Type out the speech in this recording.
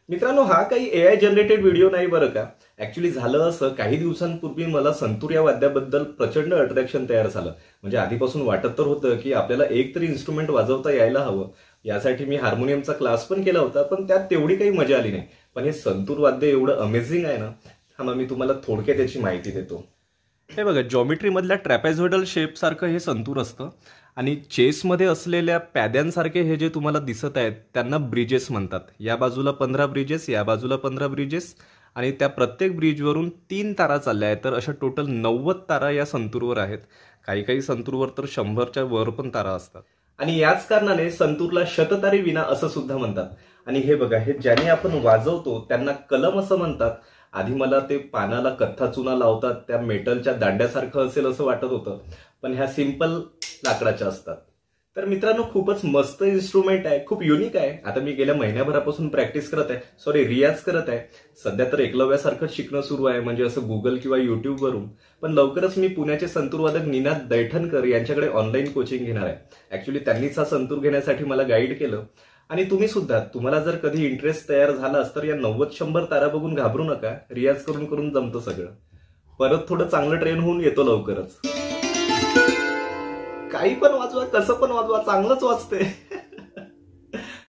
मित्रांनो, हा काही एआय जनरेटेड व्हिडिओ नाही बरं का. ऍक्च्युली झालं असं, काही दिवसांपूर्वी मला संतूर या वाद्याबद्दल प्रचंड अट्रॅक्शन तयार झालं. म्हणजे आधीपासून वाटत तर होतं की आपल्याला एक तरी इन्स्ट्रुमेंट वाजवता यायला हवं. यासाठी मी हार्मोनियमचा क्लास पण केला होता, पण त्यात तेवढी काही मजा आली नाही. पण हे संतूर वाद्य एवढं अमेझिंग आहे ना. हा, मग मी तुम्हाला थोडक्यात याची माहिती देतो. हे बघा, जॉमेट्री मधल्या ट्रॅपेझॉइडल शेप सारखं हे संतूर असतं आणि चेसमध्ये असलेल्या प्याद्यांसारखे हे जे तुम्हाला दिसत आहेत त्यांना ब्रिजेस म्हणतात. या बाजूला 15 ब्रिजेस, या बाजूला 15 ब्रिजेस आणि त्या प्रत्येक ब्रिजवरून 3 तारा चालल्या आहेत. तर अशा टोटल 90 तारा या संतूरवर आहेत. काही काही संतूरवर तर 100च्या वर पण तारा असतात. आणि याच कारणाने संतूरला शततारी विणा असं सुद्धा म्हणतात. आणि हे बघा, हे ज्याने आपण वाजवतो त्यांना कलम असं म्हणतात. आधी मला ते पानाला कथ्था चुना लावतात त्या मेटलच्या दांड्यासारखं असेल असं वाटत होतं, पण ह्या सिंपल लाकडाच्या असतात. तर मित्रांनो, खूपच मस्त इन्स्ट्रुमेंट आहे, खूप युनिक आहे. आता मी गेल्या महिन्याभरापासून प्रॅक्टिस करत आहे, रियाज करत आहे. सध्या तर एकलव्यासारखं शिकणं सुरू आहे, म्हणजे असं गुगल किंवा युट्यूबवरून. पण लवकरच मी पुण्याचे संतूरवादक निनाद दैठणकर यांच्याकडे ऑनलाईन कोचिंग घेणार आहे. ऍक्च्युली त्यांनीच हा संतूर घेण्यासाठी मला गाईड केलं. आणि तुम्ही सुद्धा, तुम्हाला जर कधी इंटरेस्ट तयार झालास तर या 90-100 तारा बघून घाबरू नका. रियाज करून करून जमतं सगळं. परत थोडं चांगलं ट्रेन होऊन येतो लवकरच. काही पण वाजवा, कसं पण वाजवा, चांगलंच वाजते.